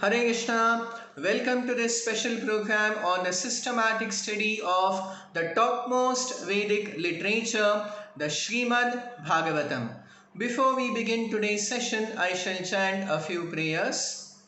Hare Krishna, welcome to this special program on the systematic study of the topmost Vedic literature, the Srimad Bhagavatam. Before we begin today's session, I shall chant a few prayers.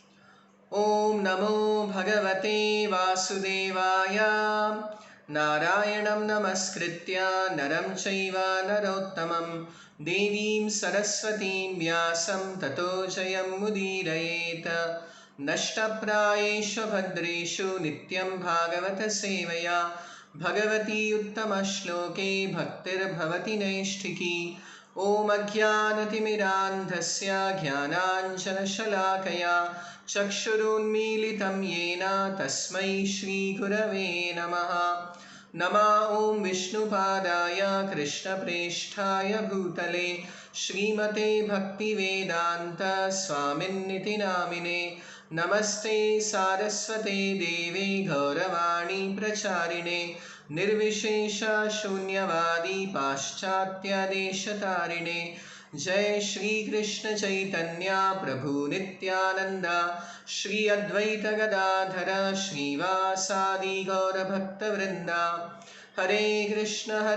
Om Namo Bhagavate Vasudevaya Narayanam Namaskritya Naram Chaiva Narottamam Devim Saraswatim Vyasam Tato Jayam Mudirayeta Nashtaprayeshu Bhadreshu Nityam Bhagavata Sevaya Bhagavati Uttama Shloke Bhaktir Bhavati Naishtiki Om Ajnanatimirandhasya Jnananjana Shalakaya Chakshurunmilitam Yena Tasmai Shri Gurave Namaha Nama Om Vishnupadaya Krishna Presthaya Bhutale Srimate Bhakti Vedanta Swaminiti Namine Namaste Saraswate Deve Gauravani Pracharine Nirvishesha Shunyavadi Paschatya Deshatarine Jai Shri Krishna Chaitanya Prabhu Nityananda Shri Advaita Gadadhara Shri Vasadi Gaura Bhakta Vrinda Hare Krishna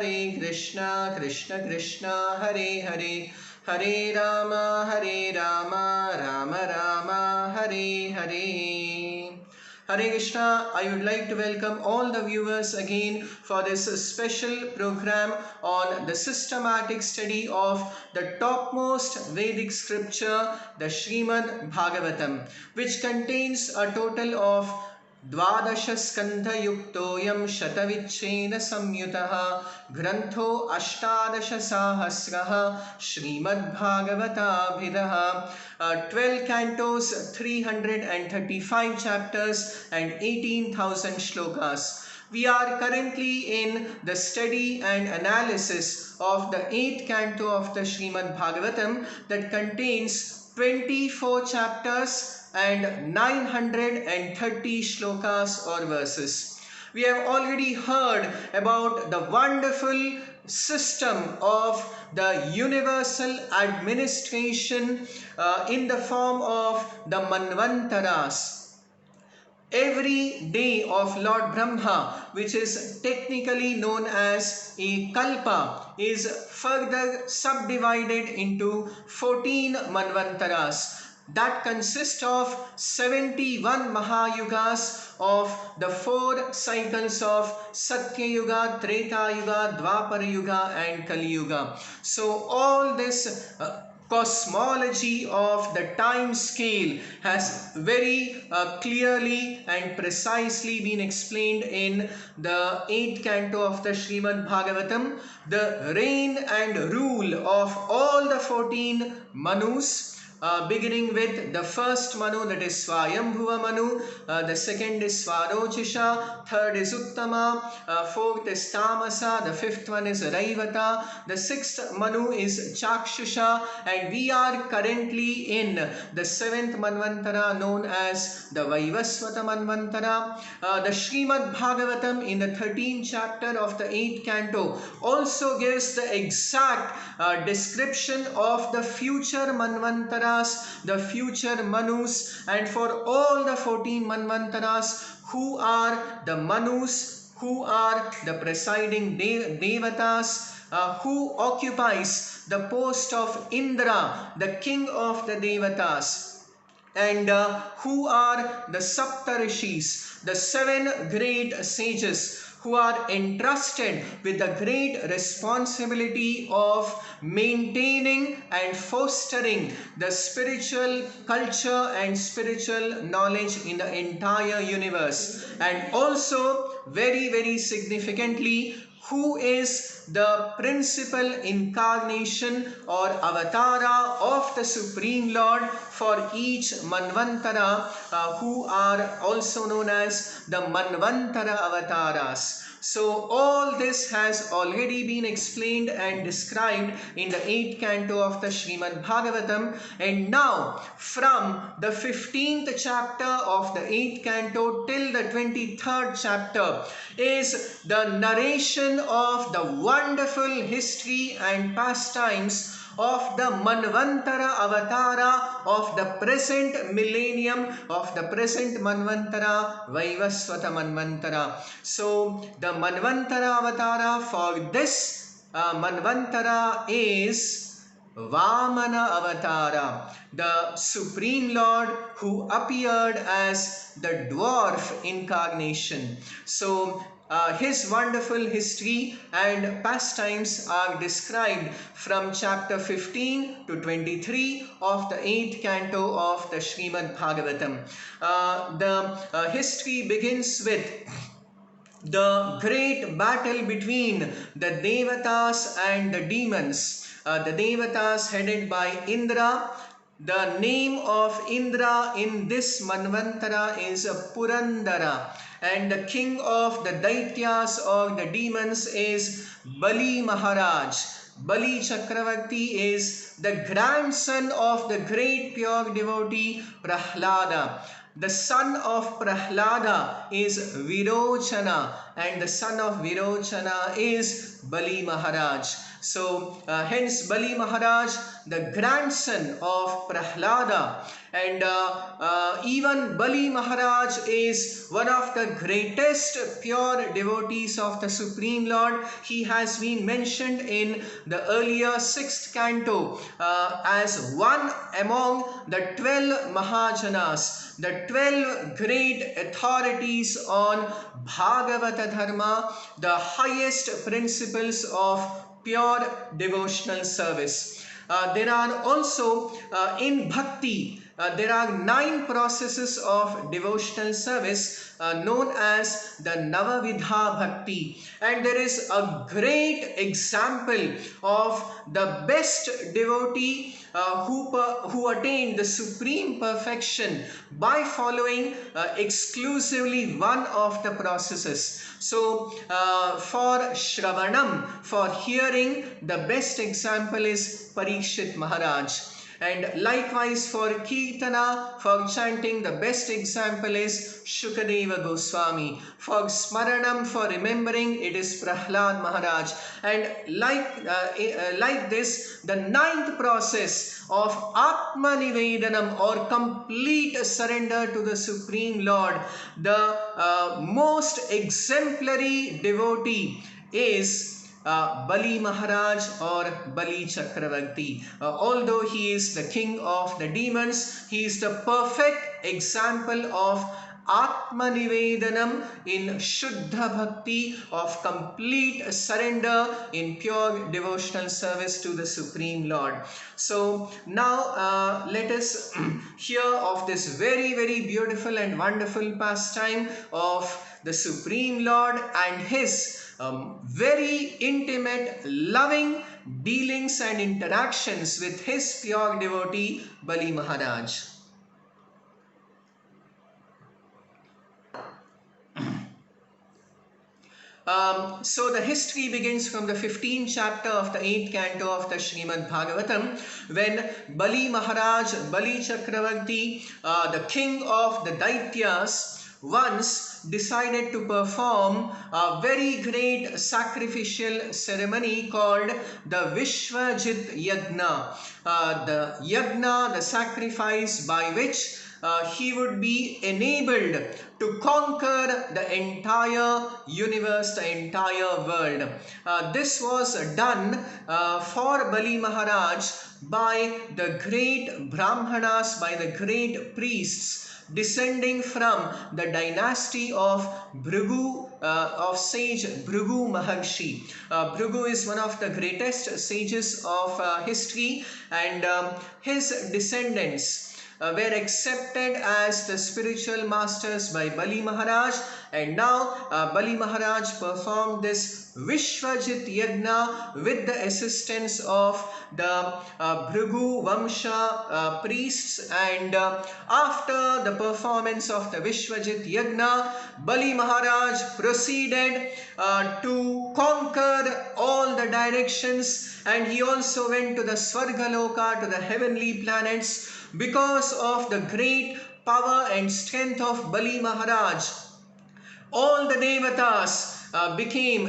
Krishna Krishna Hare Hare Hare Rama Rama Rama Hare Hare. Hare Krishna, I would like to welcome all the viewers again for this special program on the systematic study of the topmost Vedic scripture, the Srimad Bhagavatam, which contains a total of Dvadasha Skandha Yuktoyam Shatavichena Samyutaha Grantho Ashtadasha Sahasraha Srimad Bhagavata Bhidaha 12 cantos, 335 chapters and 18,000 shlokas. We are currently in the study and analysis of the 8th canto of the Srimad Bhagavatam that contains 24 chapters and 930 shlokas or verses. We have already heard about the wonderful system of the universal administration in the form of the Manvantaras. Every day of Lord Brahma, which is technically known as a Kalpa, is further subdivided into 14 Manvantaras that consist of 71 Mahayugas of the 4 cycles of Satya Yuga, Treta Yuga, Dwapara Yuga and Kali Yuga. So all this cosmology of the time scale has very clearly and precisely been explained in the 8th canto of the Srimad Bhagavatam. The reign and rule of all the 14 Manus, beginning with the first Manu, that is Swayambhuva Manu, the second is Swarochisha, third is Uttama, fourth is Tamasa, the fifth one is Raivata, the sixth Manu is Chakshusha, and we are currently in the 7th Manvantara known as the Vaivasvata Manvantara. The Srimad Bhagavatam in the 13th chapter of the 8th canto also gives the exact description of the future Manvantara, the future Manus, and for all the 14 Manvantaras, who are the Manus, who are the presiding Devatas, who occupies the post of Indra, the king of the Devatas, and who are the Saptarishis, the 7 great sages who are entrusted with the great responsibility of maintaining and fostering the spiritual culture and spiritual knowledge in the entire universe. And also, very significantly, who is the principal incarnation or avatara of the Supreme Lord for each Manvantara, who are also known as the Manvantara Avataras. So all this has already been explained and described in the 8th canto of the Srimad Bhagavatam, and now from the 15th chapter of the 8th canto till the 23rd chapter is the narration of the wonderful history and pastimes of the Manvantara Avatara of the present millennium, of the present Manvantara, Vaivasvata Manvantara. So the Manvantara Avatara for this Manvantara is Vamana Avatara, the Supreme Lord who appeared as the dwarf incarnation. So his wonderful history and pastimes are described from chapter 15 to 23 of the 8th canto of the Srimad Bhagavatam. The history begins with the great battle between the Devatas and the demons. The Devatas headed by Indra. The name of Indra in this Manvantara is Purandara, and the king of the Daityas or the demons is Bali Maharaj. Bali Chakravarti is the grandson of the great pure devotee Prahlada. The son of Prahlada is Virochana, and the son of Virochana is Bali Maharaj. So hence Bali Maharaj, the grandson of Prahlada, and even Bali Maharaj is one of the greatest pure devotees of the Supreme Lord. He has been mentioned in the earlier 6th canto as one among the 12 Mahajanas, the 12 great authorities on Bhagavata Dharma, the highest principles of pure devotional service. There are also in Bhakti, there are 9 processes of devotional service known as the Navavidha Bhakti, and there is a great example of the best devotee who attained the supreme perfection by following exclusively one of the processes. So for Shravanam, for hearing, the best example is Parikshit Maharaj. And likewise for Kirtana, for chanting, the best example is Shukadeva Goswami. For Smaranam, for remembering, it is Prahlad Maharaj. And like this, the 9th process of Atma Nivedanam or complete surrender to the Supreme Lord, the most exemplary devotee is Bali Maharaj or Bali Chakravarti. Although he is the king of the demons, he is the perfect example of Atma Nivedanam in Shuddha Bhakti, of complete surrender in pure devotional service to the Supreme Lord. So now let us hear of this very, very beautiful and wonderful pastime of the Supreme Lord and his very intimate, loving dealings and interactions with his pure devotee Bali Maharaj. So the history begins from the 15th chapter of the 8th canto of the Srimad Bhagavatam, when Bali Maharaj, Bali Chakravarti, the king of the Daityas, once decided to perform a very great sacrificial ceremony called the Vishwajit Yagna. The Yagna, the sacrifice by which he would be enabled to conquer the entire universe, the entire world. This was done for Bali Maharaj by the great Brahmanas, by the great priests descending from the dynasty of Bhrigu, of sage Bhrigu Maharshi. Bhrigu is one of the greatest sages of history, and his descendants were accepted as the spiritual masters by Bali Maharaj, and now Bali Maharaj performed this Vishwajit Yagna with the assistance of the Bhrigu Vamsha priests, and after the performance of the Vishwajit Yagna, Bali Maharaj proceeded to conquer all the directions, and he also went to the Swargaloka, to the heavenly planets. Because of the great power and strength of Bali Maharaj, all the Devatas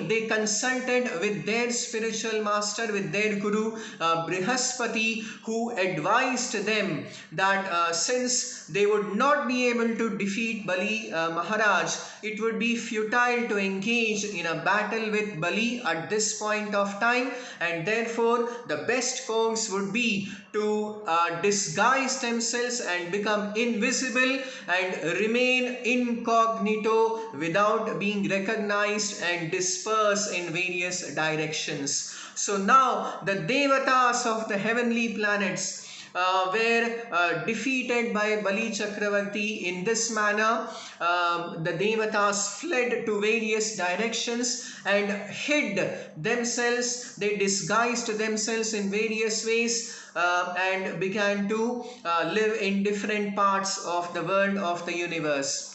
they consulted with their spiritual master, with their guru Brihaspati, who advised them that since they would not be able to defeat Bali Maharaj, it would be futile to engage in a battle with Bali at this point of time, and therefore the best course would be to disguise themselves and become invisible and remain incognito without being recognized and disperse in various directions. So now the devatas of the heavenly planets were defeated by Bali Chakravarti in this manner. The devatas fled to various directions and hid themselves. They disguised themselves in various ways and began to live in different parts of the world, of the universe.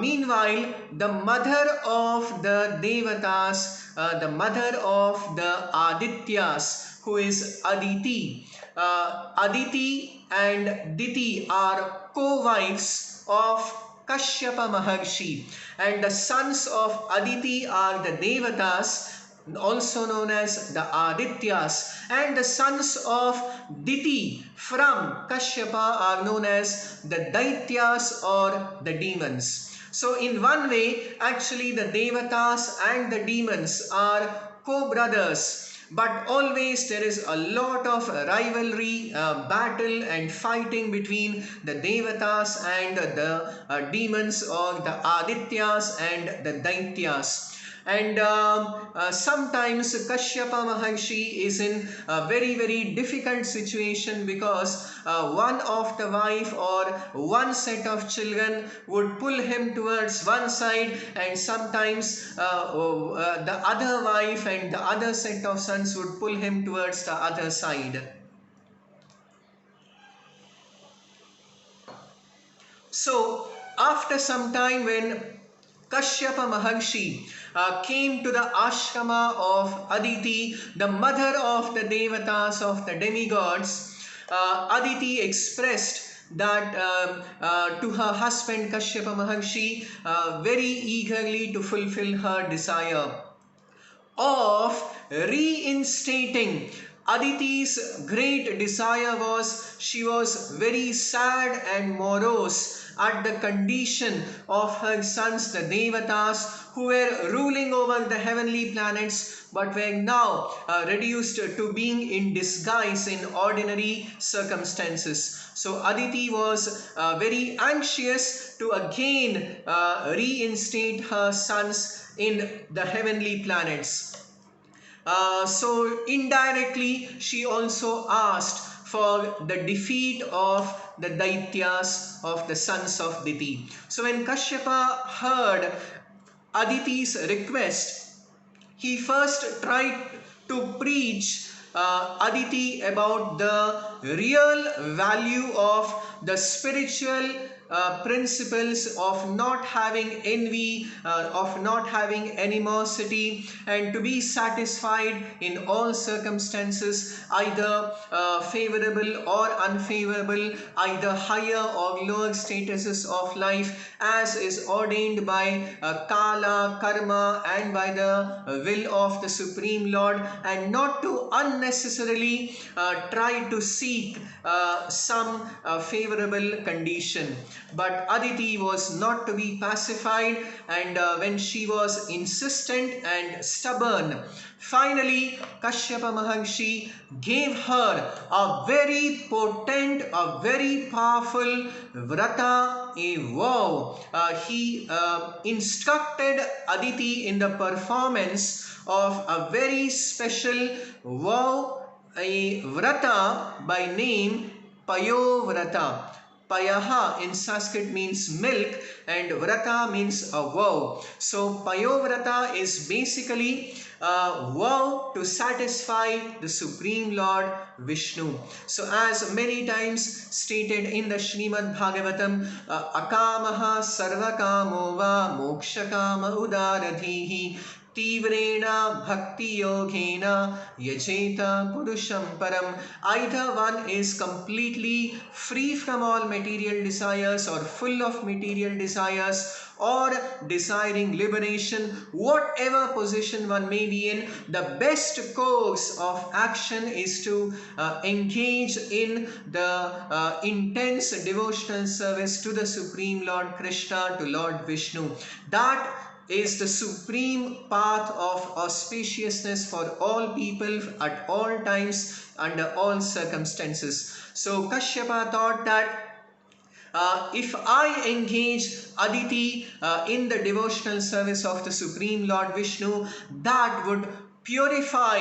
Meanwhile, the mother of the Devatas, the mother of the Adityas, who is Aditi. Aditi and Diti are co-wives of Kashyapa Maharshi, and the sons of Aditi are the Devatas, also known as the Adityas, and the sons of Diti from Kashyapa are known as the Daityas or the demons. So in one way, actually the Devatas and the demons are co-brothers, but always there is a lot of rivalry, battle and fighting between the Devatas and the demons, or the Adityas and the Daityas. And sometimes Kashyapa Maharshi is in a very difficult situation, because one of the wife or one set of children would pull him towards one side, and sometimes the other wife and the other set of sons would pull him towards the other side. So after some time, when Kashyapa Maharshi came to the ashrama of Aditi, the mother of the Devatas, of the demigods, Aditi expressed that to her husband Kashyapa Maharshi, very eagerly to fulfill her desire of reinstating. Aditi's great desire was, she was very sad and morose at the condition of her sons, the Devatas, who were ruling over the heavenly planets, but were now reduced to being in disguise in ordinary circumstances. So Aditi was very anxious to again reinstate her sons in the heavenly planets. So indirectly she also asked for the defeat of the Daityas, of the sons of Diti. So when Kashyapa heard Aditi's request, he first tried to preach Aditi about the real value of the spiritual principles of not having envy, of not having animosity, and to be satisfied in all circumstances, either favorable or unfavorable, either higher or lower statuses of life, as is ordained by Kala, Karma, and by the will of the Supreme Lord, and not to unnecessarily try to seek some favorable condition. But Aditi was not to be pacified, and when she was insistent and stubborn, finally Kashyapa Maharshi gave her a very potent, a very powerful vrata, a vow. He instructed Aditi in the performance of a very special vow, a vrata by name Payo Vrata. Payaha in Sanskrit means milk, and Vrata means a vow. So Payovrata is basically a vow to satisfy the Supreme Lord Vishnu. So as many times stated in the Srimad Bhagavatam, Akamaha sarvakamo va mokshakama udaradhihi Tivrena Bhakti Yogena Yajeta Purusham Param. Either one is completely free from all material desires or full of material desires, or desiring liberation, whatever position one may be in, the best course of action is to engage in the intense devotional service to the Supreme Lord Krishna, to Lord Vishnu. That is the supreme path of auspiciousness for all people at all times, under all circumstances. So Kashyapa thought that if I engage Aditi in the devotional service of the Supreme Lord Vishnu, that would purify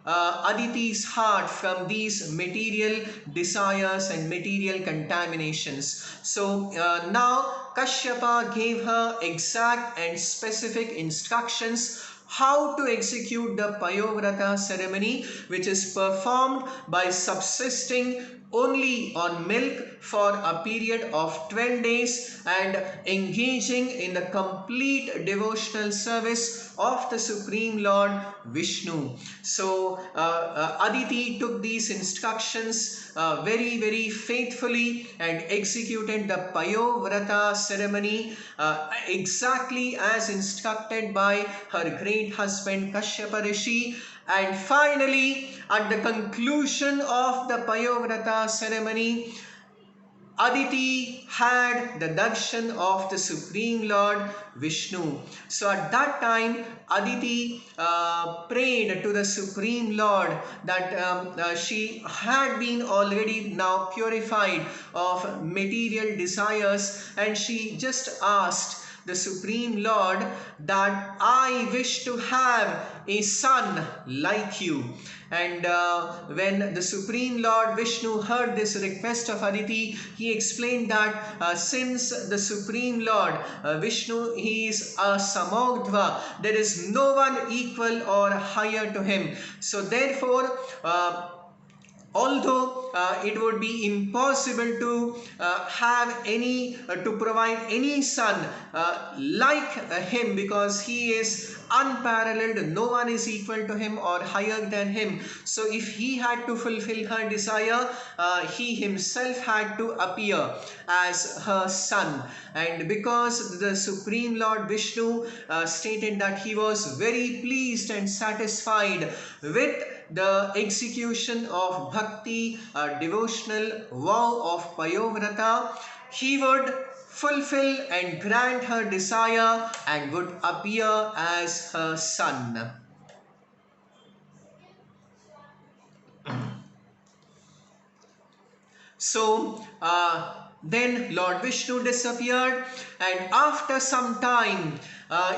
Aditi's heart from these material desires and material contaminations. So now Kashyapa gave her exact and specific instructions how to execute the Payovrata ceremony, which is performed by subsisting only on milk for a period of 12 days and engaging in the complete devotional service of the Supreme Lord Vishnu. So Aditi took these instructions very faithfully and executed the Payovrata ceremony exactly as instructed by her great husband Kashyapa Rishi. And finally, at the conclusion of the Payovrata ceremony, Aditi had the darshan of the Supreme Lord Vishnu. So at that time, Aditi prayed to the Supreme Lord that she had been already now purified of material desires, and she just asked the Supreme Lord that I wish to have a son like you. And when the Supreme Lord Vishnu heard this request of Aditi, he explained that since the Supreme Lord Vishnu, he is a Samogdva, there is no one equal or higher to him. So therefore, although it would be impossible to to provide any son like him, because he is unparalleled, no one is equal to him or higher than him. So if he had to fulfill her desire, he himself had to appear as her son. And because the Supreme Lord Vishnu stated that he was very pleased and satisfied with the execution of bhakti, devotional vow of Payovrata, he would fulfill and grant her desire and would appear as her son. So then Lord Vishnu disappeared, and after some time,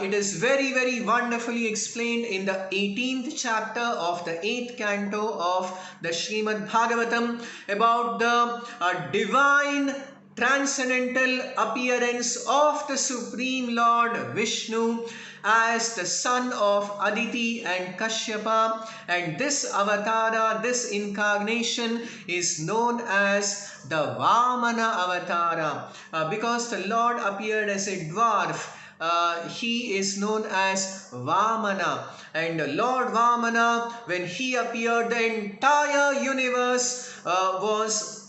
it is very wonderfully explained in the 18th chapter of the 8th canto of the Srimad Bhagavatam about the divine transcendental appearance of the Supreme Lord Vishnu as the son of Aditi and Kashyapa. And this avatara, this incarnation is known as the Vamana avatara, because the Lord appeared as a dwarf. He is known as Vamana. And Lord Vamana, when he appeared, the entire universe was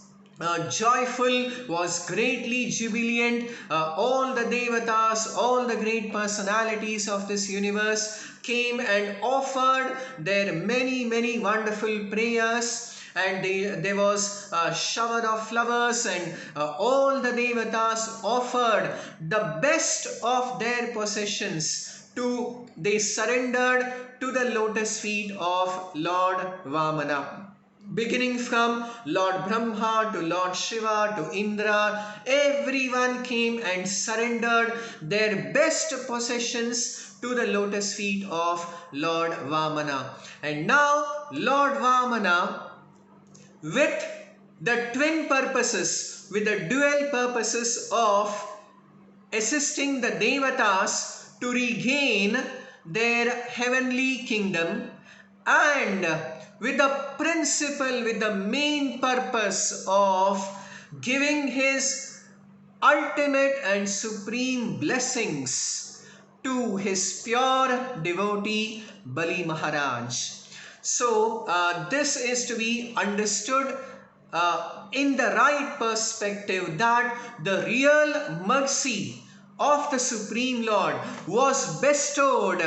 joyful, was greatly jubilant. All the devatas, all the great personalities of this universe came and offered their many wonderful prayers. And there was a shower of flowers, and all the devatas offered the best of their possessions they surrendered to the lotus feet of Lord Vamana. Beginning from Lord Brahma to Lord Shiva to Indra, everyone came and surrendered their best possessions to the lotus feet of Lord Vamana. And now Lord Vamana, with the twin purposes, with the dual purposes of assisting the Devatas to regain their heavenly kingdom, and with the principle, with the main purpose of giving his ultimate and supreme blessings to his pure devotee Bali Maharaj. So this is to be understood in the right perspective, that the real mercy of the Supreme Lord was bestowed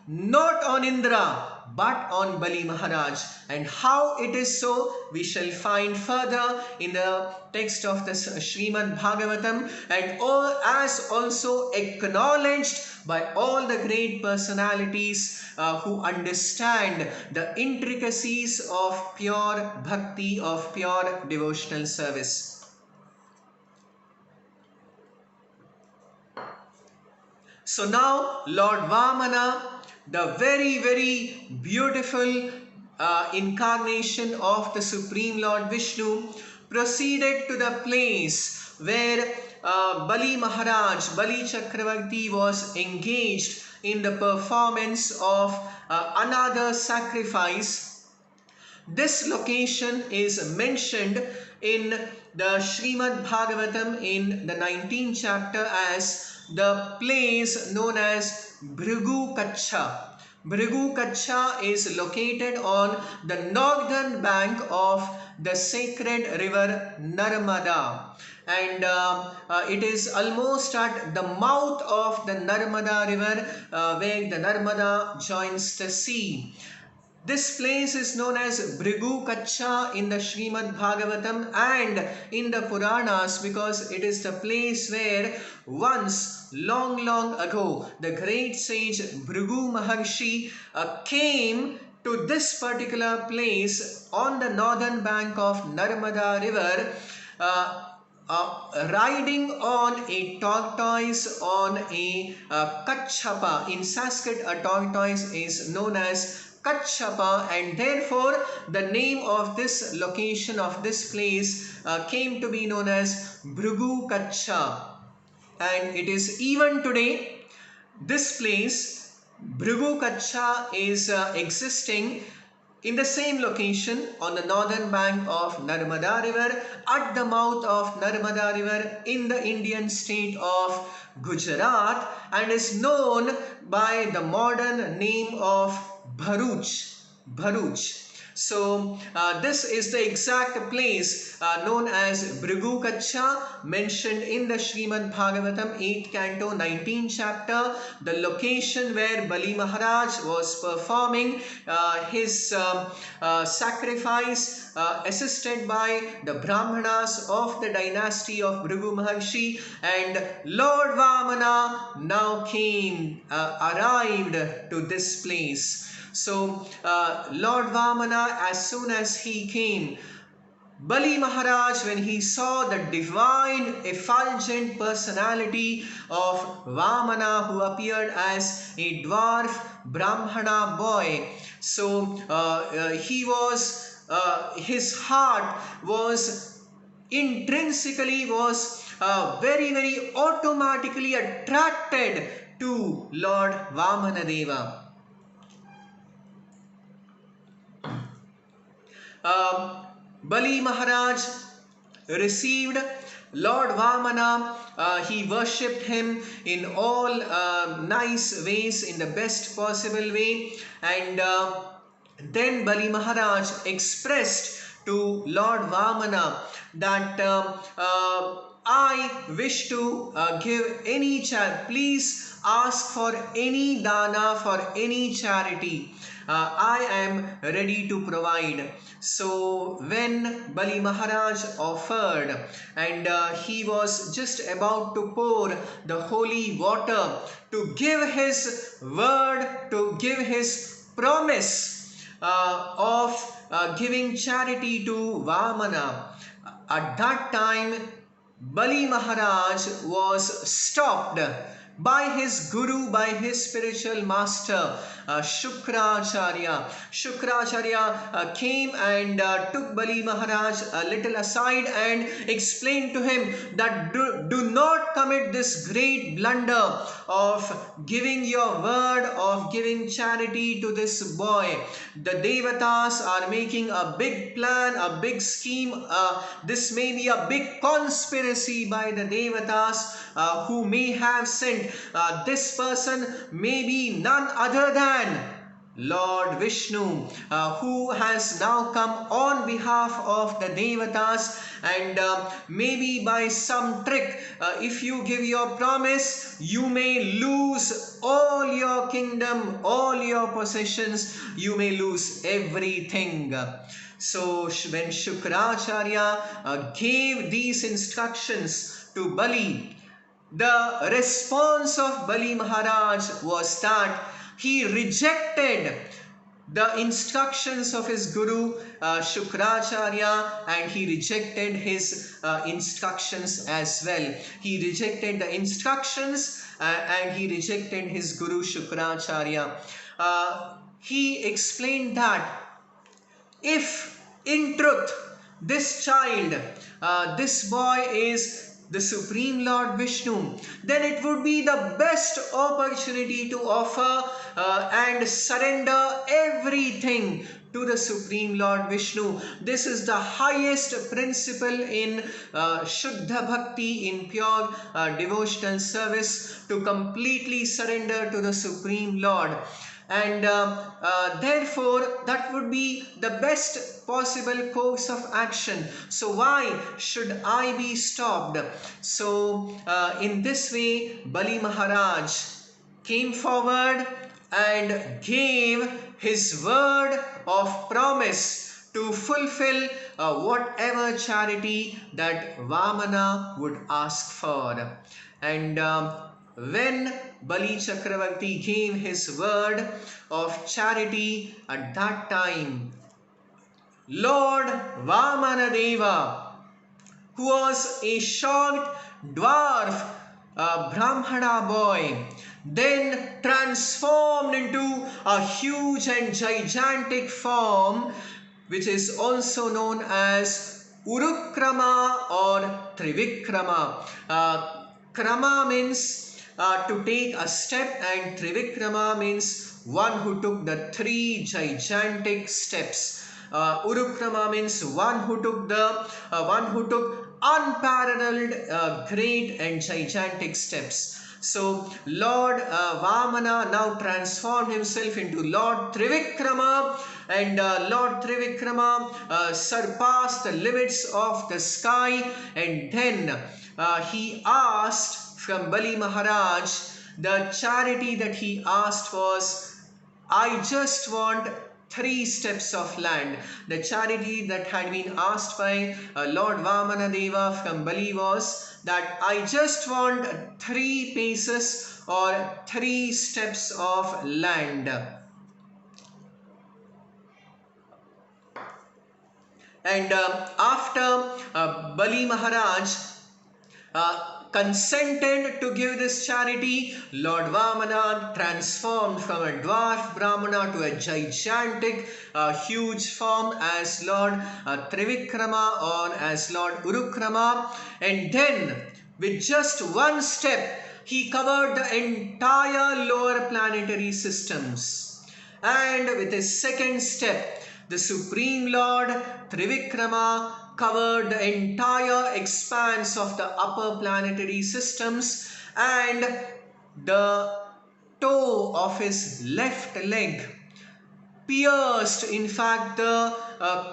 not on Indra but on Bali Maharaj. And how it is so, we shall find further in the text of the Srimad Bhagavatam, and all as also acknowledged by all the great personalities who understand the intricacies of pure bhakti, of pure devotional service. So now Lord Vamana, the very beautiful incarnation of the Supreme Lord Vishnu, proceeded to the place where Bali Maharaj, Bali Chakravarti, was engaged in the performance of another sacrifice. This location is mentioned in the Srimad Bhagavatam in the 19th chapter as the place known as Bhrigu Kacha. Bhrigu Kacha is located on the northern bank of the sacred river Narmada, and it is almost at the mouth of the Narmada river where the Narmada joins the sea. This place is known as Bhrigu Kacha in the Srimad Bhagavatam and in the Puranas, because it is the place where once long ago the great sage Bhrigu Maharshi came to this particular place on the northern bank of Narmada river, riding on a tortoise on a Kachapa. In Sanskrit, a tortoise is known as Kachapa, and therefore the name of this location, of this place, came to be known as Bhrigu Kacha. And it is even today, this place, Bhrigu Kacha, is existing in the same location on the northern bank of Narmada river, at the mouth of Narmada river in the Indian state of Gujarat, and is known by the modern name of Bharuch. So this is the exact place known as Bhrigu Kacha, mentioned in the Srimad Bhagavatam 8th Canto 19th chapter, the location where Bali Maharaj was performing his sacrifice, assisted by the Brahmanas of the dynasty of Bhrigu Maharshi. And Lord Vamana now arrived to this place. So Lord Vamana, as soon as he came, Bali Maharaj, when he saw the divine effulgent personality of Vamana, who appeared as a dwarf Brahmana boy, so his heart was intrinsically, very automatically attracted to Lord Vamana Deva. Bali Maharaj received Lord Vamana. He worshipped him in all nice ways, in the best possible way, and then Bali Maharaj expressed to Lord Vamana that I wish to give any charity. Please ask for any dana, for any charity. I am ready to provide. So when Bali Maharaj offered, and he was just about to pour the holy water to give his word, to give his promise of giving charity to Vamana, at that time Bali Maharaj was stopped by his guru, by his spiritual master, Shukracharya. Shukracharya came and took Bali Maharaj a little aside and explained to him that do not commit this great blunder of giving your word, of giving charity to this boy. The Devatas are making a big plan, a big scheme. This may be a big conspiracy by the Devatas who may have sent. This person may be none other than Lord Vishnu, who has now come on behalf of the Devatas, and maybe by some trick, if you give your promise, you may lose all your kingdom, all your possessions, you may lose everything. So when Shukracharya gave these instructions to Bali, the response of Bali Maharaj was that he rejected the instructions of his guru Shukracharya, and he rejected his instructions as well. He rejected the instructions and he rejected his guru Shukracharya. He explained that if in truth this child, this boy is the Supreme Lord Vishnu, then it would be the best opportunity to offer and surrender everything to the Supreme Lord Vishnu. This is the highest principle in Shuddha Bhakti, in pure devotional service, to completely surrender to the Supreme Lord. And therefore that would be the best possible course of action. So why should I be stopped? So in this way Bali Maharaj came forward and gave his word of promise to fulfill whatever charity that Vamana would ask for. And when Bali Chakravarti gave his word of charity, at that time Lord Vamanadeva, who was a short dwarf Brahmana boy, then transformed into a huge and gigantic form, which is also known as Urukrama or Trivikrama. Krama means to take a step, and Trivikrama means one who took the 3 gigantic steps. Urukrama means one who took unparalleled great and gigantic steps. So Lord Vamana now transformed himself into Lord Trivikrama, and Lord Trivikrama surpassed the limits of the sky, and then he asked from Bali Maharaj, the charity that he asked was, I just want 3 steps of land. The charity that had been asked by Lord Vamanadeva from Bali was that I just want 3 paces or 3 steps of land. And after Bali Maharaj consented to give this charity, Lord Vamana transformed from a dwarf Brahmana to a gigantic, huge form as Lord Trivikrama or as Lord Urukrama. And then with just one step, he covered the entire lower planetary systems. And with his second step, the Supreme Lord Trivikrama covered the entire expanse of the upper planetary systems, and the toe of his left leg pierced, in fact, the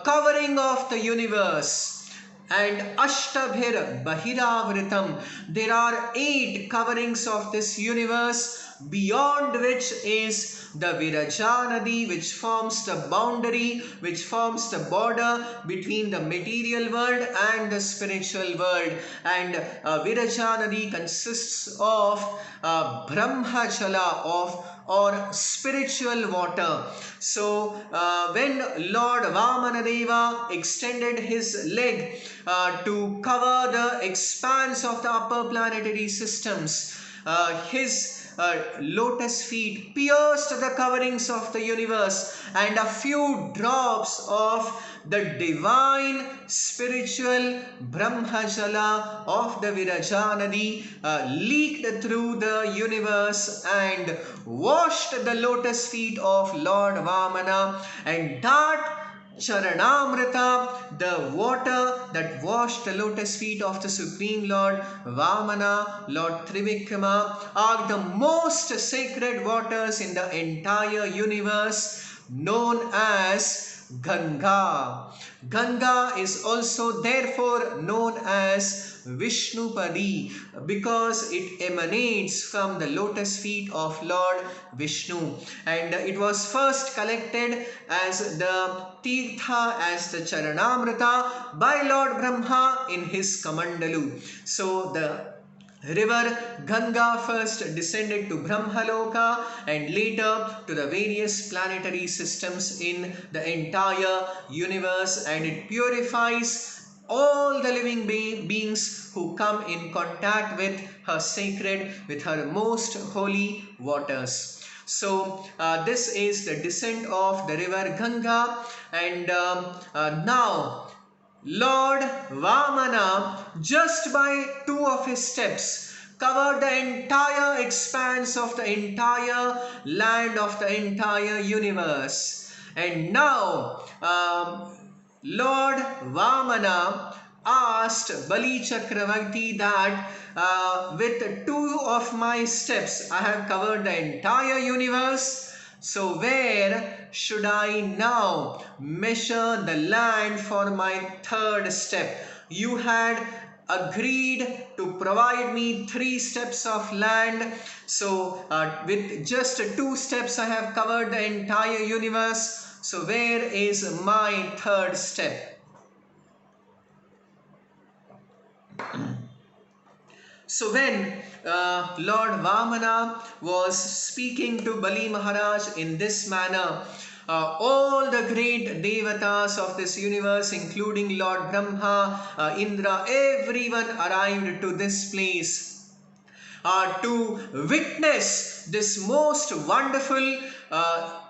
covering of the universe. And Ashtabhir Bahiravritam, there are 8 coverings of this universe, beyond which is the Virajanadi, which forms the boundary, which forms the border between the material world and the spiritual world. And Virajanadi consists of Brahmachala, or spiritual water. So when Lord Vamanadeva extended his leg to cover the expanse of the upper planetary systems, his lotus feet pierced the coverings of the universe, and a few drops of the divine spiritual Brahmajala of the Virajanadi leaked through the universe and washed the lotus feet of Lord Vamana, and that Charanamrita, the water that washed the lotus feet of the Supreme Lord Vamana, Lord Trivikrama, are the most sacred waters in the entire universe, known as Ganga. Ganga is also therefore known as Vishnupadi because it emanates from the lotus feet of Lord Vishnu, and it was first collected as the Tirtha, as the Charanamrita by Lord Brahma in his Kamandalu. So the river Ganga first descended to Brahmaloka and later to the various planetary systems in the entire universe, and it purifies all the living beings who come in contact with her sacred, with her most holy waters. So this is the descent of the river Ganga, and now Lord Vamana, just by two of his steps, covered the entire expanse of the entire land of the entire universe. And now Lord Vamana asked Bali Chakravarti that with two of my steps I have covered the entire universe. So where should I now measure the land for my third step? You had agreed to provide me 3 steps of land. So with just 2 steps I have covered the entire universe. So where is my third step? So when Lord Vamana was speaking to Bali Maharaj in this manner, all the great devatas of this universe, including Lord Brahma, Indra, everyone arrived to this place to witness this most wonderful,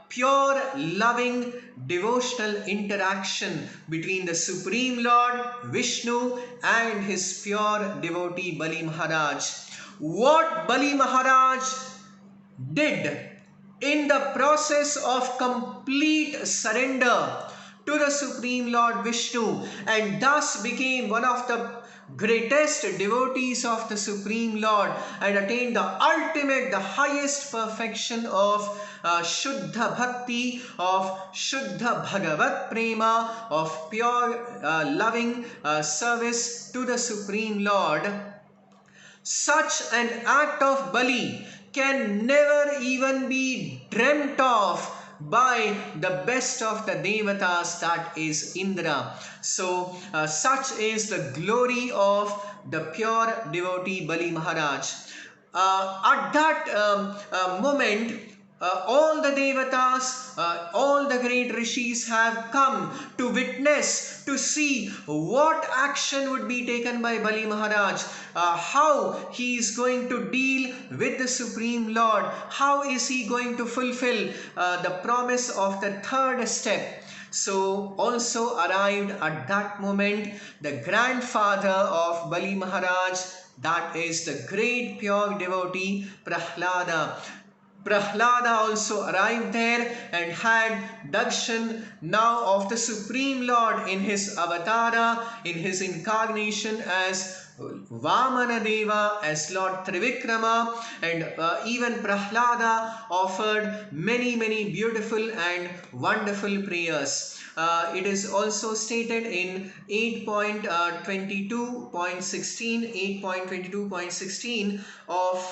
pure, loving, devotional interaction between the Supreme Lord Vishnu and his pure devotee Bali Maharaj. What Bali Maharaj did in the process of complete surrender to the Supreme Lord Vishnu, and thus became one of the greatest devotees of the Supreme Lord and attained the ultimate, the highest perfection of Shuddha Bhakti, of Shuddha Bhagavat Prema, of pure loving service to the Supreme Lord. Such an act of Bali can never even be dreamt of by the best of the devatas, that is Indra. So such is the glory of the pure devotee Bali Maharaj. At that moment, all the devatas, all the great rishis have come to witness, to see what action would be taken by Bali Maharaj, how he is going to deal with the Supreme Lord, how is he going to fulfill the promise of the third step. So also arrived at that moment the grandfather of Bali Maharaj, that is the great pure devotee Prahlada. Prahlada also arrived there and had darshan now of the Supreme Lord in his avatara, in his incarnation as Vamana Deva, as Lord Trivikrama, and even Prahlada offered many beautiful and wonderful prayers. It is also stated in 8.22.16 of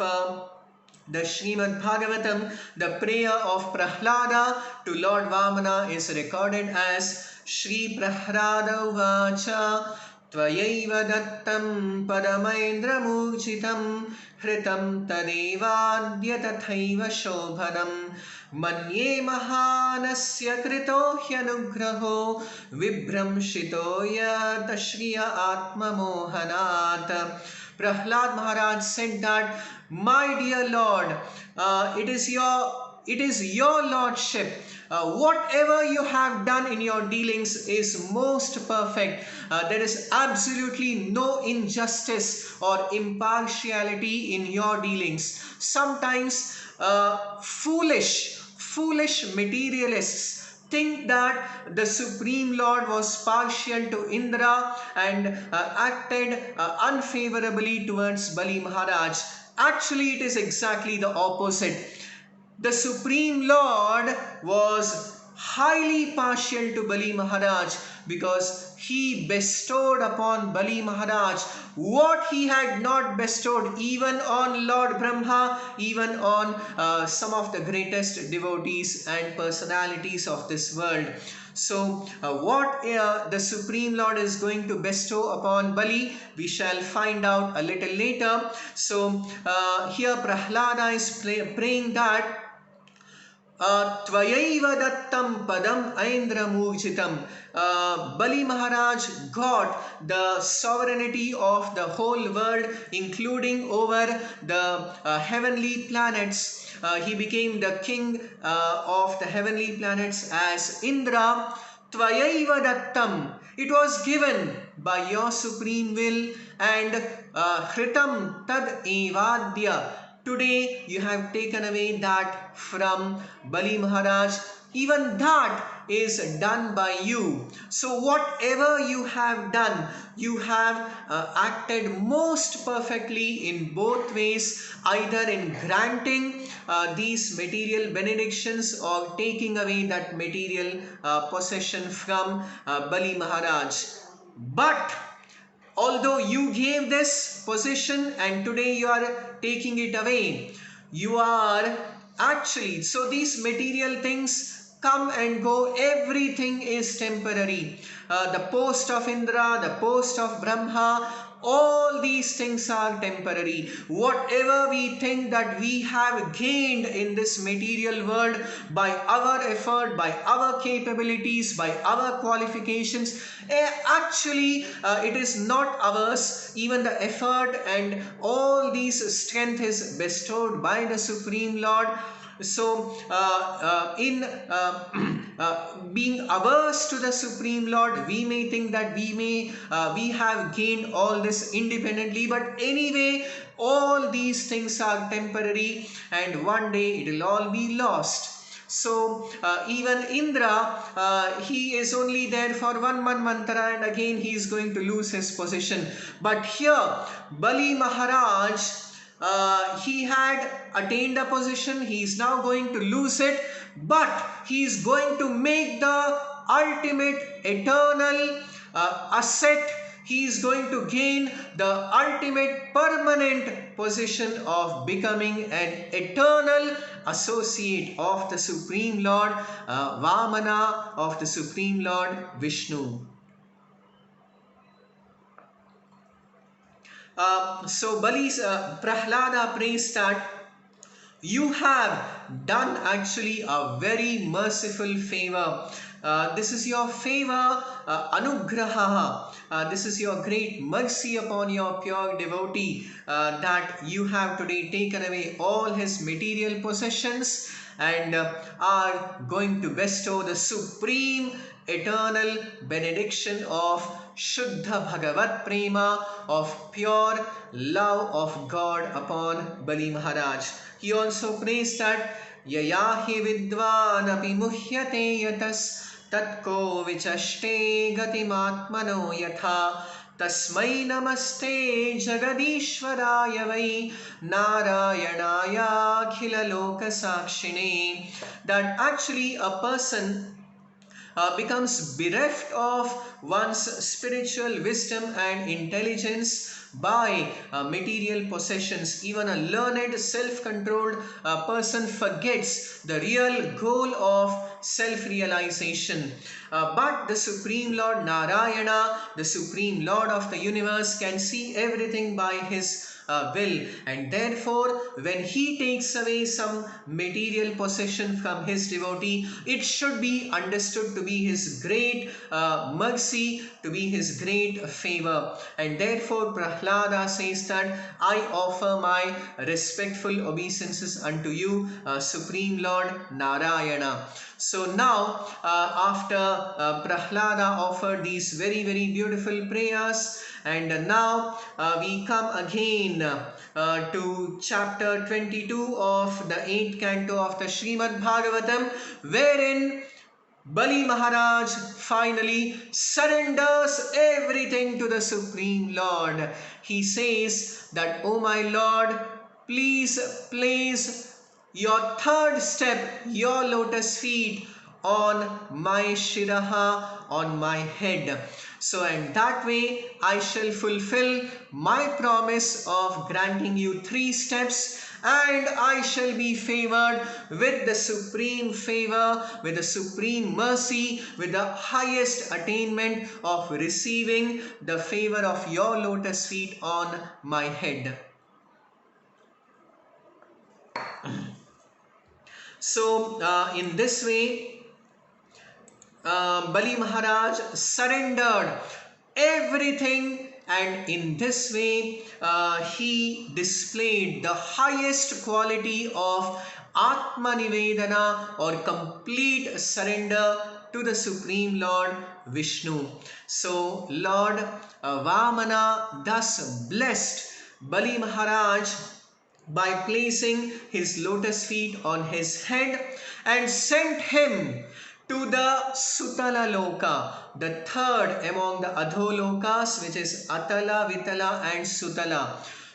the Srimad Bhagavatam. The prayer of Prahlada to Lord Vamana is recorded as Shri Prahlada Vacha Tvayaiva Dattam Padamaindra Murchitam Hritam Tadevadya Tathaiva Shobhanam Manye Mahanasya Krito Hyanugraho Vibramshitoya Tashriya Atma Mohanat. Prahlad Maharaj said that, my dear Lord, it is your lordship. Whatever you have done in your dealings is most perfect. There is absolutely no injustice or impartiality in your dealings. Sometimes foolish materialists think that the Supreme Lord was partial to Indra and acted unfavorably towards Bali Maharaj. Actually, it is exactly the opposite. The Supreme Lord was highly partial to Bali Maharaj because he bestowed upon Bali Maharaj what he had not bestowed even on Lord Brahma, even on some of the greatest devotees and personalities of this world. So, what the Supreme Lord is going to bestow upon Bali, we shall find out a little later. So, here Prahlada is praying that Tvayaiva dattam padam aindramurjitam. Bali Maharaj got the sovereignty of the whole world, including over the heavenly planets. He became the king of the heavenly planets as Indra. Tvayaiva dattam. It was given by your supreme will, and hritam tad evadya. Today you have taken away that from Bali Maharaj. Even that is done by you. So whatever you have done, you have acted most perfectly in both ways, either in granting these material benedictions or taking away that material possession from Bali Maharaj. But although you gave this position and today you are taking it away, you are actually, so these material things come and go, everything is temporary. The post of Indra, the post of Brahma, all these things are temporary. Whatever we think that we have gained in this material world by our effort, by our capabilities, by our qualifications, actually it is not ours. Even the effort and all these strength is bestowed by the Supreme Lord. So, in being averse to the Supreme Lord, we may think that we have gained all this independently, but anyway, all these things are temporary, and one day it will all be lost. So even Indra, he is only there for one manvantara and again he is going to lose his position. But here, Bali Maharaj, he had attained a position, he is now going to lose it, but he is going to make the ultimate eternal asset. He is going to gain the ultimate permanent position of becoming an eternal associate of the Supreme Lord Vamana, of the Supreme Lord Vishnu. So Bali's Prahlada prays that you have done actually a very merciful favor. This is your favor, anugraha. This is your great mercy upon your pure devotee, that you have today taken away all his material possessions and are going to bestow the supreme eternal benediction of Shuddha Bhagavat Prema, of pure love of God upon Bali Maharaj. He also prays that Yayahi Vidvan api muhyate yatas tatko vichaste gatimatmano yatha tasmai namaste jagadishwaraya vai narayanaya khila loka sakshine. That actually a person becomes bereft of one's spiritual wisdom and intelligence by material possessions. Even a learned, self-controlled person forgets the real goal of self-realization. But the Supreme Lord Narayana, the Supreme Lord of the universe, can see everything by his will, and therefore when he takes away some material possession from his devotee, it should be understood to be his great mercy, to be his great favor. And therefore Prahlada says that I offer my respectful obeisances unto you, Supreme Lord Narayana. So now after Prahlada offered these very beautiful prayers, and now we come again to chapter 22 of the 8th canto of the Srimad Bhagavatam, wherein Bali Maharaj finally surrenders everything to the Supreme Lord. He says that, "Oh my Lord, please place your third step, your lotus feet on my Shiraha, on my head. So, and that way I shall fulfill my promise of granting you 3 steps, and I shall be favored with the supreme favor, with the supreme mercy, with the highest attainment of receiving the favor of your lotus feet on my head." So, in this way, Bali Maharaj surrendered everything, and in this way he displayed the highest quality of Atma Nivedana, or complete surrender to the Supreme Lord Vishnu. So Lord Vamana thus blessed Bali Maharaj by placing his lotus feet on his head, and sent him to the Sutala Loka, the third among the Adholokas, which is Atala, Vitala and Sutala.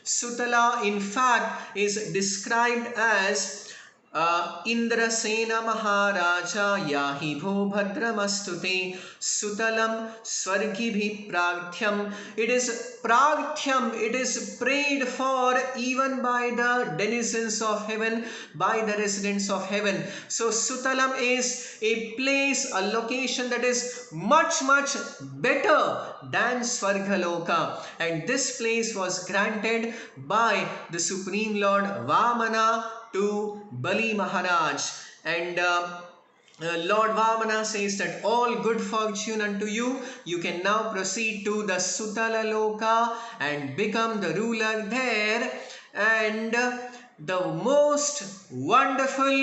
Sutala in fact is described as Indrasena Maharaja Yahi Bho Bhadramastute Sutalam Swargibhi Pragthyam. It is Pragthyam, it is prayed for even by the denizens of heaven, by the residents of heaven. So Sutalam is a place, a location that is much better than Swargaloka, and this place was granted by the Supreme Lord Vamana to Bali Maharaj. And Lord Vamana says that, "All good fortune unto you. You can now proceed to the Sutala Loka and become the ruler there." And the most wonderful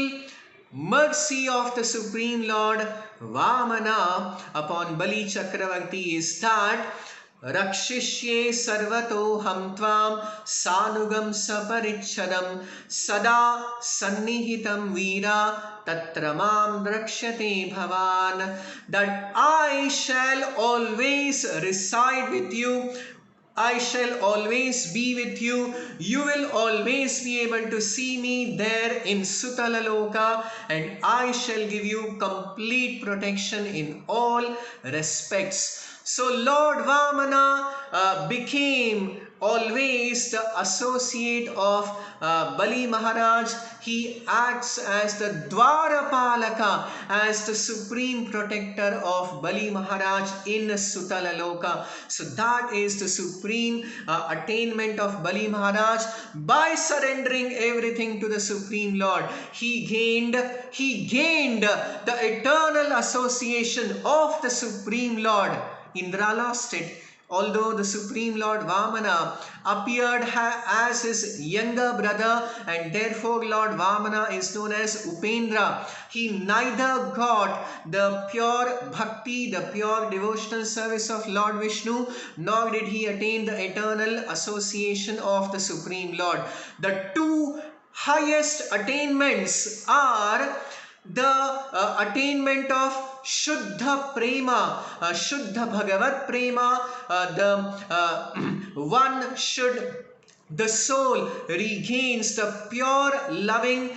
mercy of the Supreme Lord Vamana upon Bali Chakravarti is that, "Rakshishye sarvato ham tvam sanugam saparichadam sada sannihitam veera tatra mam drakshate bhavan," that I shall always reside with you, I shall always be with you. You will always be able to see me there in Sutala Loka, and I shall give you complete protection in all respects. So Lord Vamana became always the associate of Bali Maharaj. He acts as the Dwarapalaka, as the supreme protector of Bali Maharaj in Sutala Loka. So that is the supreme attainment of Bali Maharaj. By surrendering everything to the Supreme Lord, he gained the eternal association of the Supreme Lord. Indra lost it. Although the Supreme Lord Vamana appeared as his younger brother, and therefore Lord Vamana is known as Upendra, he neither got the pure bhakti, the pure devotional service of Lord Vishnu, nor did he attain the eternal association of the Supreme Lord. The two highest attainments are the attainment of Shuddha Prema, Shuddha Bhagavat Prema, the soul regains the pure loving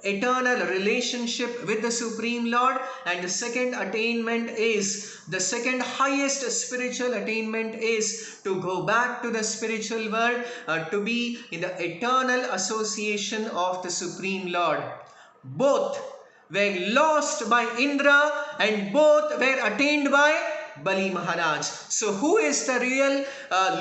eternal relationship with the Supreme Lord. And the second attainment is, the second highest spiritual attainment is to go back to the spiritual world, to be in the eternal association of the Supreme Lord. Both were lost by Indra, and both were attained by Bali Maharaj. So who is the real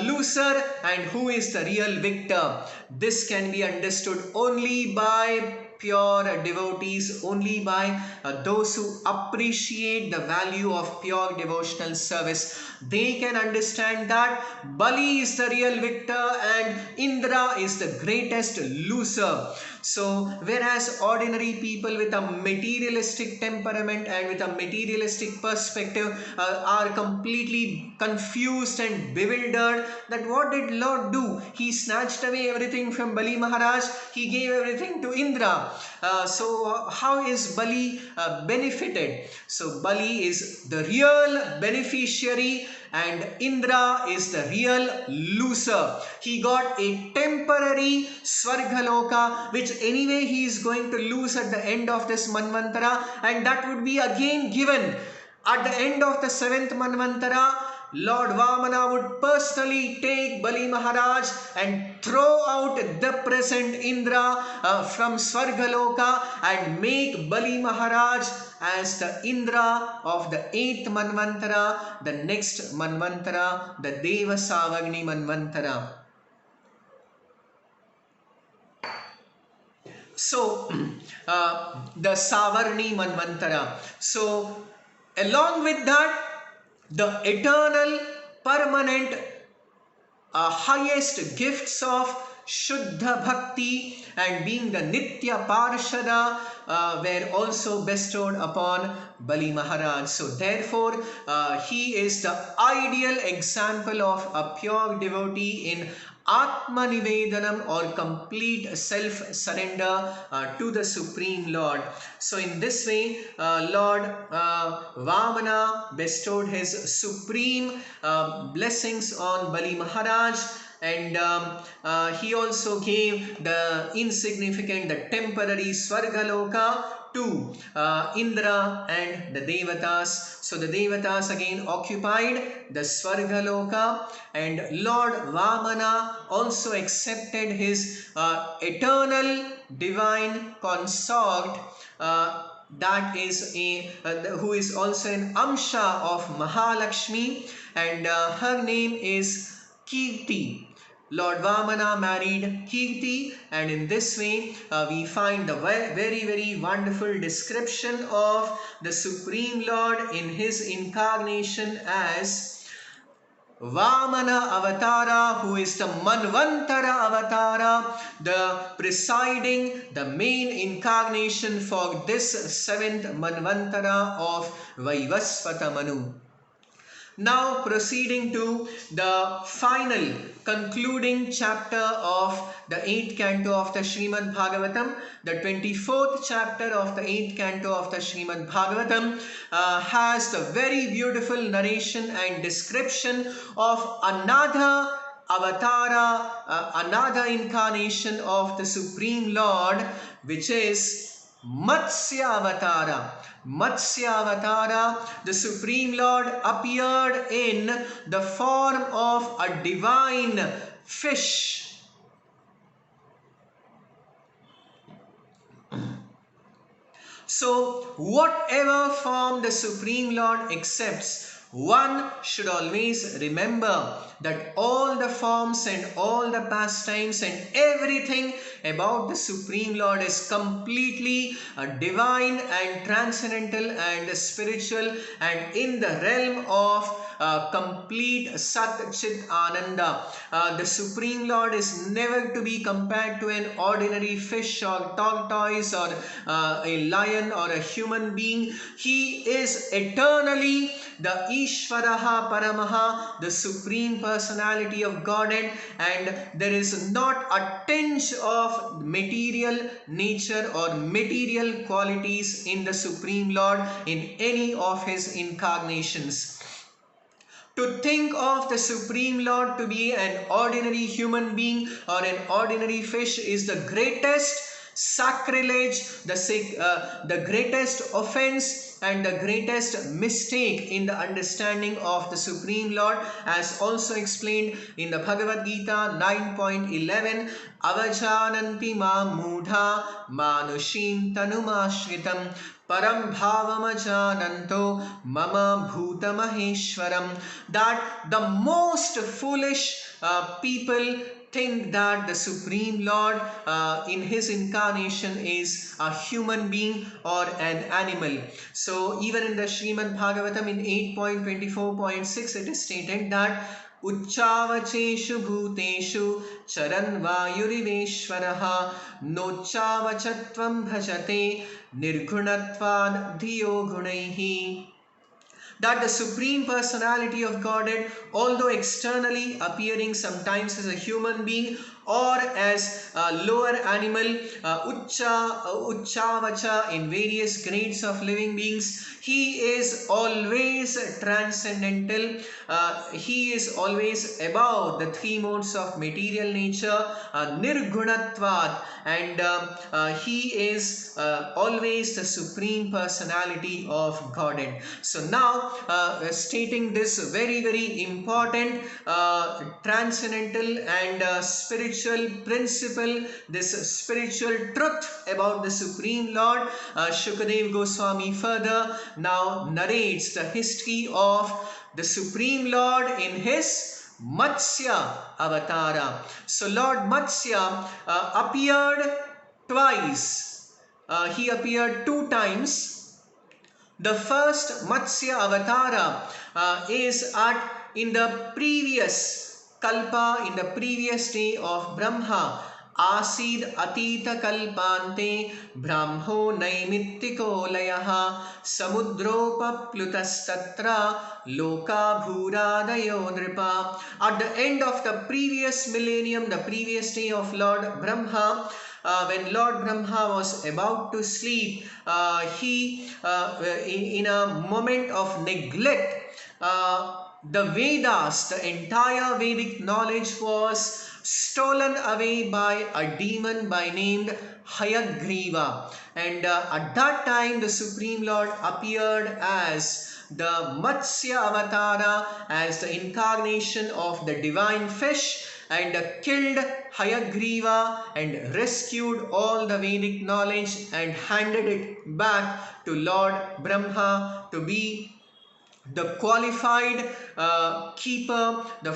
loser and who is the real victor? This can be understood only by pure devotees, only by those who appreciate the value of pure devotional service. They can understand that Bali is the real victor and Indra is the greatest loser. So whereas ordinary people with a materialistic temperament and with a materialistic perspective are completely confused and bewildered that what did Lord do? He snatched away everything from Bali Maharaj, he gave everything to Indra. So how is Bali benefited? So Bali is the real beneficiary and Indra is the real loser. He got a temporary Svargaloka, which anyway he is going to lose at the end of this Manvantara, and that would be again given at the end of the 7th Manvantara. Lord Vamana would personally take Bali Maharaj and throw out the present Indra from Svargaloka and make Bali Maharaj as the Indra of the 8th Manvantara, the next Manvantara, the Deva Savagni Manvantara. So, the Savarni Manvantara. So, along with that, the eternal, permanent, highest gifts of Shuddha Bhakti and being the Nitya Parshada were also bestowed upon Bali Maharaj. So therefore, he is the ideal example of a pure devotee in Atma Nivedanam or complete self-surrender to the Supreme Lord. So in this way, Lord Vamana bestowed his supreme blessings on Bali Maharaj, and he also gave the insignificant, the temporary Svargaloka to Indra and the Devatas. So the Devatas again occupied the Svargaloka, and Lord Vamana also accepted his eternal divine consort, that is who is also an Amsha of Mahalakshmi, and her name is Kirti. Lord Vamana married Kirti, and in this way we find the very wonderful description of the Supreme Lord in his incarnation as Vamana Avatara, who is the Manvantara Avatara, the presiding, the main incarnation for this 7th Manvantara of Vaivasvata Manu. Now proceeding to the final concluding chapter of the 8th canto of the Srimad Bhagavatam, the 24th chapter of the 8th canto of the Srimad Bhagavatam has the very beautiful narration and description of another avatara, another incarnation of the Supreme Lord, which is Matsya Avatara. Matsya Avatara, the Supreme Lord appeared in the form of a divine fish. So, whatever form the Supreme Lord accepts, one should always remember that all the forms and all the pastimes and everything about the Supreme Lord is completely divine and transcendental and spiritual and in the realm of complete Sat Chit Ananda. The Supreme Lord is never to be compared to an ordinary fish or tortoise or a lion or a human being. He is eternally the Ishvaraha Paramaha, the Supreme Personality of Godhead, and there is not a tinge of material nature or material qualities in the Supreme Lord in any of his incarnations. To think of the Supreme Lord to be an ordinary human being or an ordinary fish is the greatest sacrilege, the greatest offense and the greatest mistake in the understanding of the Supreme Lord, as also explained in the Bhagavad Gita 9.11. Avajananti ma mudha manushim tanumashritam param bhavamajananto mama bhutamaheshwaram. That the most foolish people think that the Supreme Lord in his incarnation is a human being or an animal. So even in the Srimad Bhagavatam in 8.24.6 it is stated that Uchavacheshu bhuteshu charan vayuriveshwaraha nocchavachatvam bhajate nirgunatvad dhiyo gunaihi. That the Supreme Personality of Godhead, although externally appearing sometimes as a human being or as lower animal, Uchavacha in various grades of living beings. He is always transcendental. He is always above the three modes of material nature, Nirgunatvad, and he is always the supreme personality of Godhead. So now stating this very important transcendental and spiritual principle, this spiritual truth about the Supreme Lord, Shukadev Goswami further now narrates the history of the Supreme Lord in his Matsya Avatara. So Lord Matsya appeared twice. He appeared two times. The first Matsya Avatara is in the previous Kalpa, in the previous day of Brahma. Asid Atita Kalpante Brahmo Naimitiko Layaha Samudropa Plutastatra Loka Bhuradayo Nripa. At the end of the previous millennium, the previous day of Lord Brahma, when Lord Brahma was about to sleep, he in a moment of neglect, the Vedas, the entire Vedic knowledge was stolen away by a demon by named Hayagriva. And at that time the Supreme Lord appeared as the Matsya Avatara, as the incarnation of the divine fish, and killed Hayagriva and rescued all the Vedic knowledge and handed it back to Lord Brahma to be the qualified keeper, the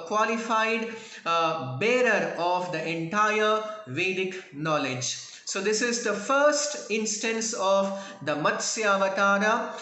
qualified bearer of the entire Vedic knowledge. So this is the first instance of the Matsya Avatara.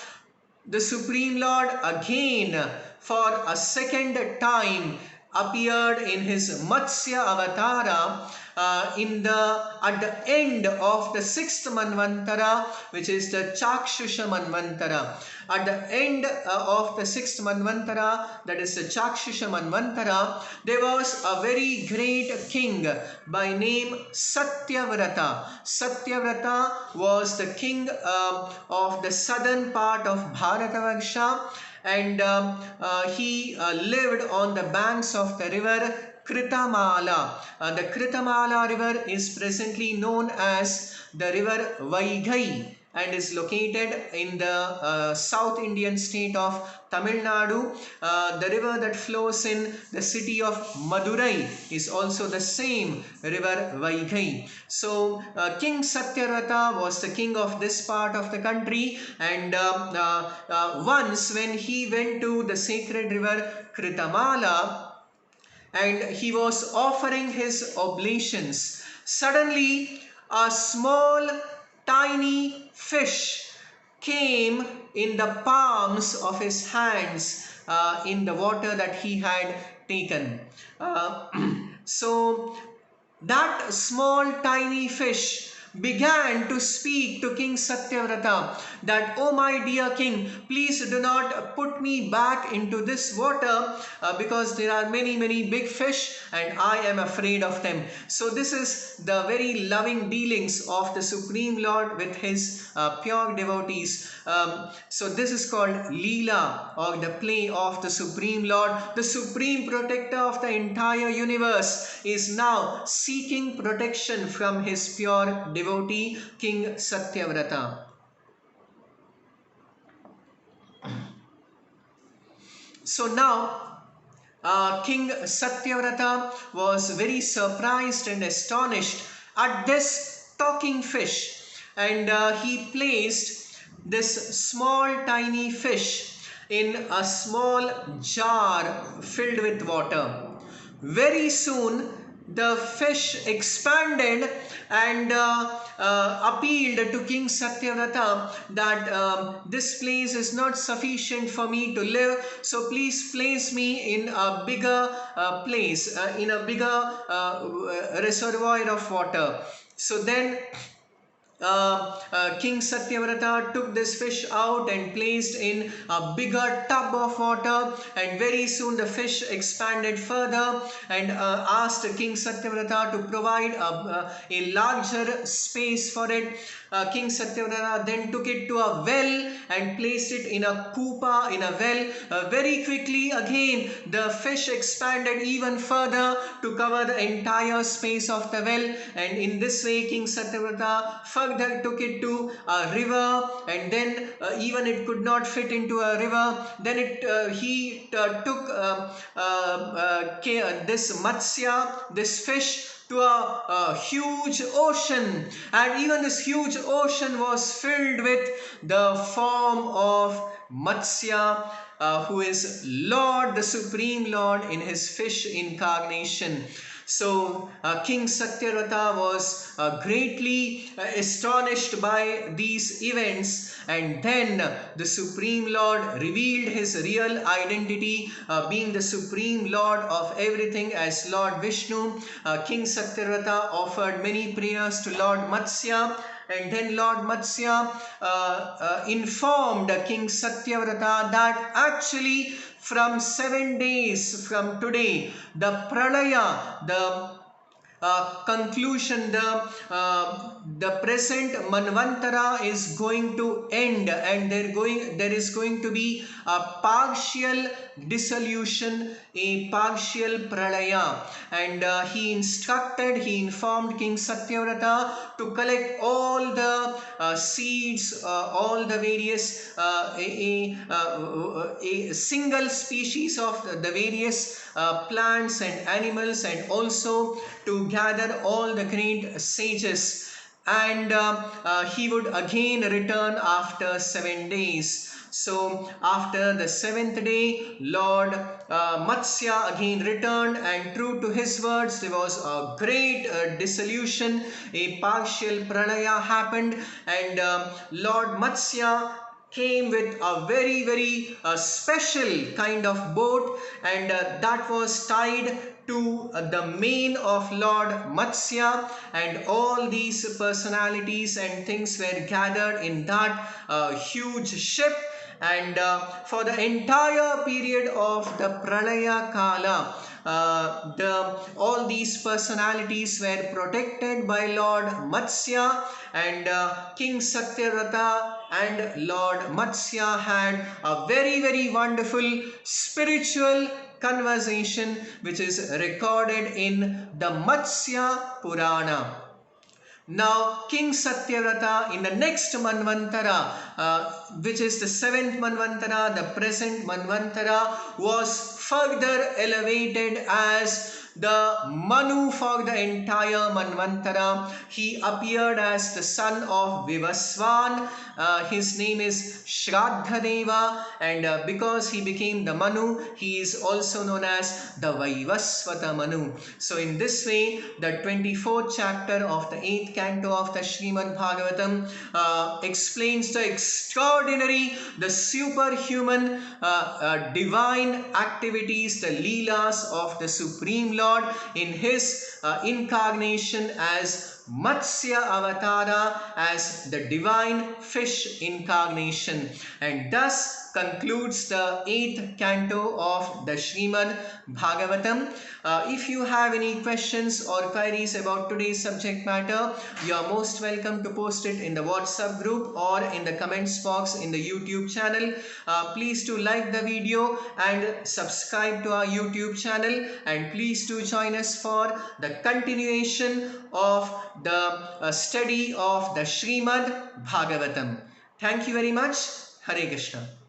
The Supreme Lord again for a second time appeared in his Matsya Avatara at the end of the sixth Manvantara, which is the Chakshusha Manvantara. At the end of the sixth Manvantara, that is the Chakshusha Manvantara, there was a very great king by name Satyavrata. Satyavrata was the king of the southern part of Bharatavarsha, and he lived on the banks of the river Kritamala. The Kritamala river is presently known as the river Vaigai and is located in the South Indian state of Tamil Nadu. The river that flows in the city of Madurai is also the same river Vaigai. So King Satyavrata was the king of this part of the country, and once when he went to the sacred river Kritamala and he was offering his oblations, suddenly a small tiny fish came in the palms of his hands in the water that he had taken. So that small tiny fish began to speak to King Satyavrata that, "Oh my dear king, please do not put me back into this water because there are many big fish and I am afraid of them." So this is the very loving dealings of the Supreme Lord with his pure devotees. So this is called Leela, or the play of the Supreme Lord. The supreme protector of the entire universe is now seeking protection from his pure devotee King Satyavrata. So now King Satyavrata was very surprised and astonished at this talking fish, and he placed this small tiny fish in a small jar filled with water. Very soon the fish expanded and appealed to King Satyavrata that this place is not sufficient for me to live, so please place me in a bigger place, in a bigger reservoir of water. So then King Satyavrata took this fish out and placed in a bigger tub of water, and very soon the fish expanded further and asked King Satyavrata to provide a larger space for it. King Satyavrata then took it to a well and placed it in a kupa, in a well. Very quickly again the fish expanded even further to cover the entire space of the well, and in this way King Satyavrata further took it to a river, and then even it could not fit into a river. Then he took this Matsya, this fish, to a huge ocean, and even this huge ocean was filled with the form of Matsya, who is Lord, the Supreme Lord, in his fish incarnation. So King Satyavrata was greatly astonished by these events, and then the Supreme Lord revealed his real identity, being the Supreme Lord of everything as Lord Vishnu. King Satyavrata offered many prayers to Lord Matsya, and then Lord Matsya informed King Satyavrata that actually from 7 days from today, the Pralaya, the conclusion, the present Manvantara is going to end, and there is going to be a partial dissolution, a partial pralaya. And he informed King Satyavrata to collect all the seeds, all the various a single species of the various plants and animals, and also to gather all the great sages, and he would again return after 7 days. So after the 7th day, Lord Matsya again returned, and true to his words, there was a great dissolution, a partial pralaya happened, and Lord Matsya came with a very special kind of boat, and that was tied to the mane of Lord Matsya, and all these personalities and things were gathered in that huge ship. And for the entire period of the Pralaya Kala, all these personalities were protected by Lord Matsya, and King Satyavrata and Lord Matsya had a very wonderful spiritual conversation, which is recorded in the Matsya Purana. Now, King Satyavrata in the next Manvantara, which is the 7th Manvantara, the present Manvantara, was further elevated as the Manu for the entire Manvantara. He appeared as the son of Vivaswan. His name is Shraddhadeva, and because he became the Manu, he is also known as the Vaivasvata Manu. So in this way, the 24th chapter of the 8th canto of the Srimad Bhagavatam explains the extraordinary, the superhuman, divine activities, the leelas of the Supreme Lord in his incarnation as Matsya Avatara, as the divine fish incarnation. And thus concludes the 8th canto of the Srimad Bhagavatam. If you have any questions or queries about today's subject matter, you are most welcome to post it in the WhatsApp group or in the comments box in the YouTube channel. Please do like the video and subscribe to our YouTube channel, and please do join us for the continuation of the study of the Srimad Bhagavatam. Thank you very much. Hare Krishna.